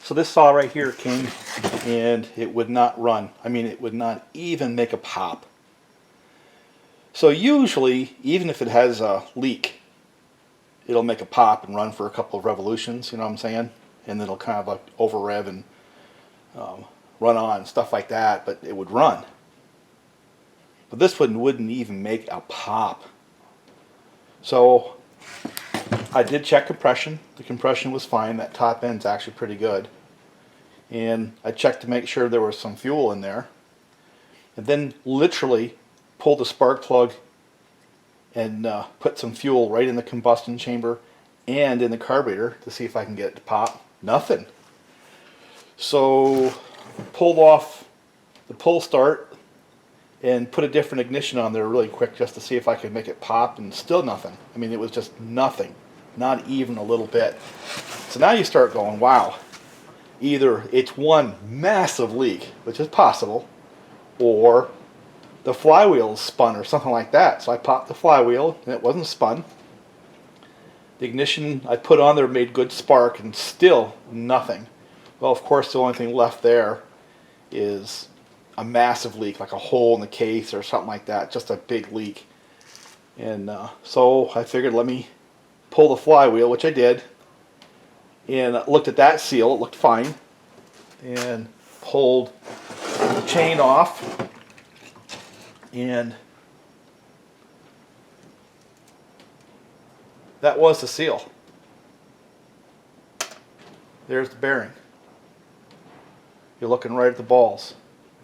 So this saw right here came and it would not run. I mean, it would not even make a pop. So usually, even if it has a leak, it'll make a pop and run for a couple of revolutions, you know what I'm saying? And then it'll kind of like over rev and run on, stuff like that, but it would run. But this one wouldn't even make a pop. So I did check compression. The compression was fine. That top end's actually pretty good. And I checked to make sure there was some fuel in there. And then literally pulled the spark plug and put some fuel right in the combustion chamber and in the carburetor to see if I can get it to pop. Nothing. So pulled off the pull start and put a different ignition on there really quick just to see if I could make it pop, and still nothing. I mean, it was just nothing. Not even a little bit. So now you start going, wow. Either it's one massive leak, which is possible, or the flywheel's spun or something like that. So I popped the flywheel and it wasn't spun. The ignition I put on there made good spark and still nothing. Well, of course, the only thing left there is a massive leak, like a hole in the case or something like that, just a big leak. And so I figured, let me pull the flywheel, which I did, and looked at that seal. It looked fine, and pulled the chain off, and that was the seal. There's the bearing. You're looking right at the balls.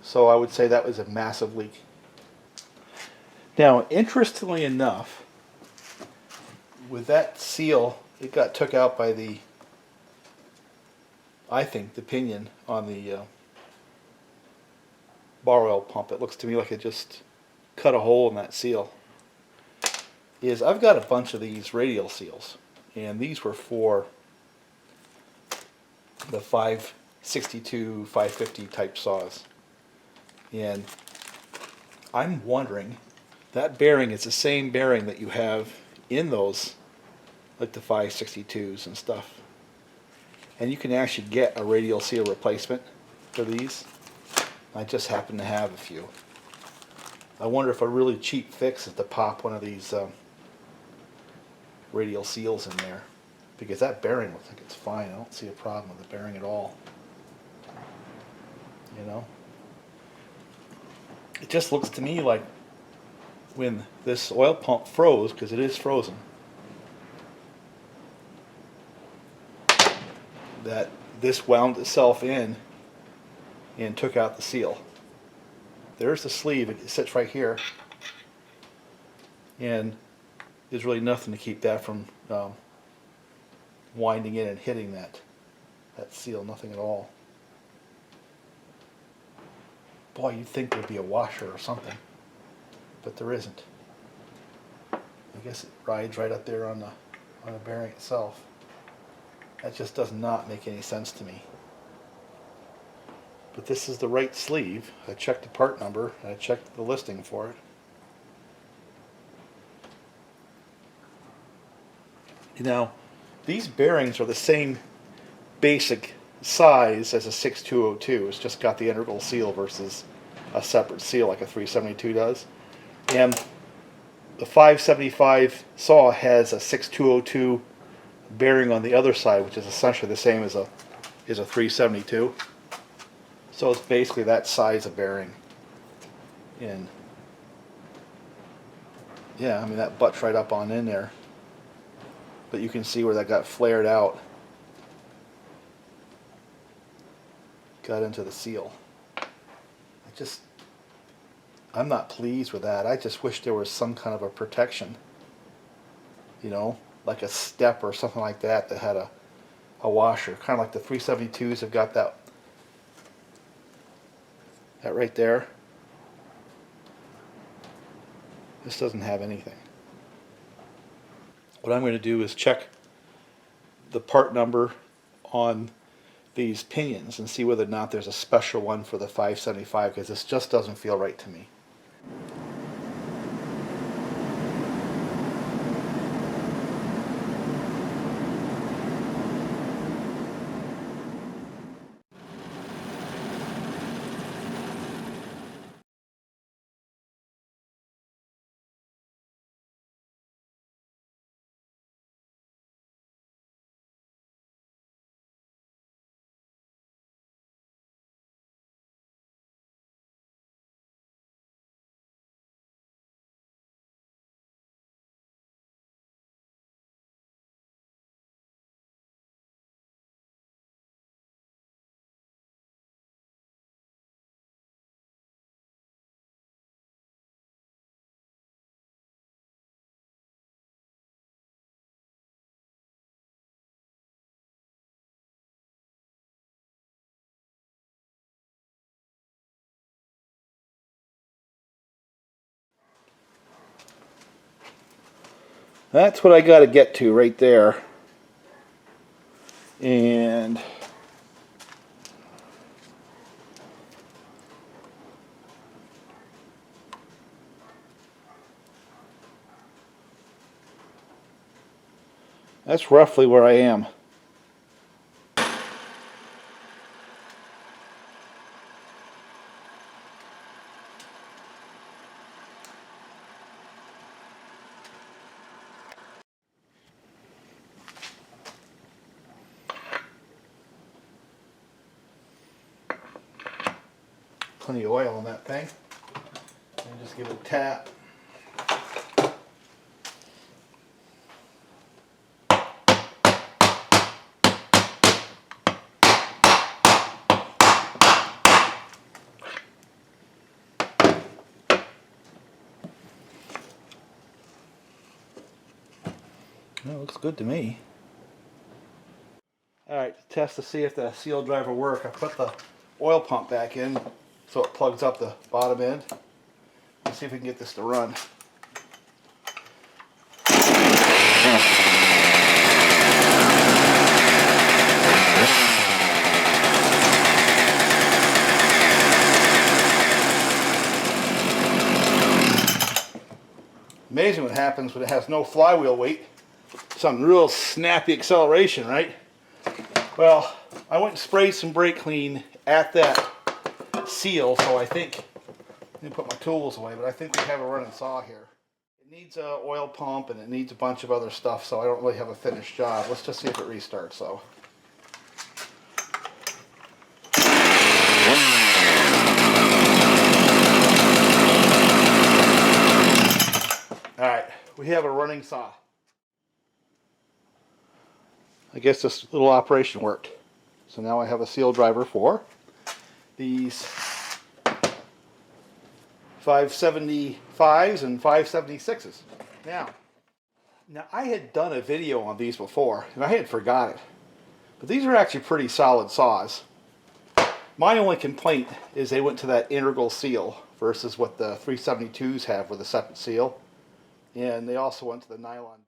So I would say that was a massive leak. Now, interestingly enough, with that seal, it got took out by the, I think, the pinion on the bar oil pump. It looks to me like it just cut a hole in that seal. I've got a bunch of these radial seals, and these were for the 562, 550 type saws. And I'm wondering, that bearing is the same bearing that you have in those, like the 562s and stuff. And you can actually get a radial seal replacement for these. I just happen to have a few. I wonder if a really cheap fix is to pop one of these radial seals in there, because that bearing looks like it's fine. I don't see a problem with the bearing at all. You know? It just looks to me like when this oil pump froze, because it is frozen, that this wound itself in and took out the seal. There's the sleeve. It sits right here, and there's really nothing to keep that from winding in and hitting that seal. Nothing at all. Boy, you'd think there'd be a washer or something, but there isn't. I guess it rides right up there on the bearing itself. That just does not make any sense to me. But this is the right sleeve. I checked the part number and I checked the listing for it. Now, these bearings are the same basic size as a 6202. It's just got the integral seal versus a separate seal like a 372 does. And the 575 saw has a 6202 bearing on the other side, which is essentially the same as a 372. So it's basically that size of bearing. And yeah, I mean, that butts right up on in there. But you can see where that got flared out. Got into the seal. I'm not pleased with that. I just wish there was some kind of a protection. You know, like a step or something like that that had a washer. Kind of like the 372s have got that right there. This doesn't have anything. What I'm going to do is check the part number on these pinions and see whether or not there's a special one for the 575, because this just doesn't feel right to me. That's what I got to get to right there. And that's roughly where I am. Plenty of oil on that thing. And just give it a tap. That looks good to me. Alright, to test to see if the seal drive will work, I put the oil pump back in so it plugs up the bottom end. Let's see if we can get this to run. Amazing what happens when it has no flywheel weight. Some real snappy acceleration, right? Well, I went and sprayed some brake clean at that seal, so I think, let me put my tools away, but I think we have a running saw here. It needs an oil pump and it needs a bunch of other stuff, so I don't really have a finished job. Let's just see if it restarts, though. Alright, we have a running saw. I guess this little operation worked. So now I have a seal driver for these 575s and 576s. Now I had done a video on these before and I had forgot it. But these are actually pretty solid saws. My only complaint is they went to that integral seal versus what the 372s have with a separate seal. And they also went to the nylon.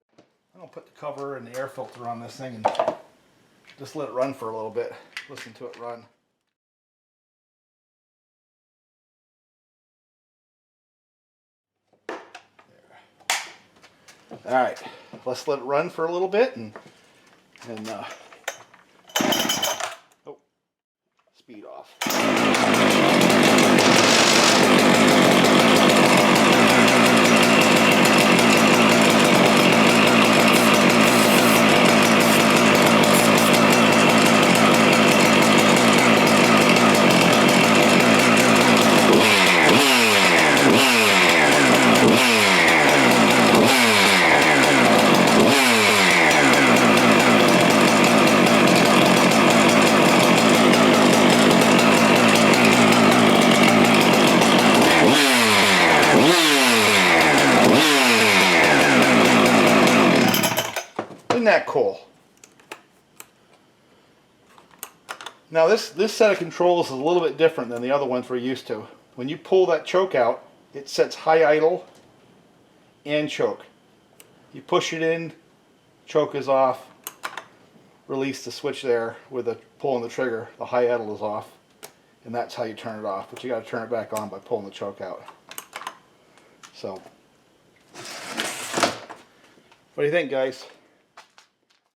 I'm going to put the cover and the air filter on this thing and just let it run for a little bit. Listen to it run. Alright, let's let it run for a little bit and oh, speed off. Isn't that cool? Now this set of controls is a little bit different than the other ones we're used to. When you pull that choke out, it sets high idle and choke. You push it in, choke is off, release the switch there with the pulling the trigger, the high idle is off, and that's how you turn it off. But you got to turn it back on by pulling the choke out. So, what do you think, guys?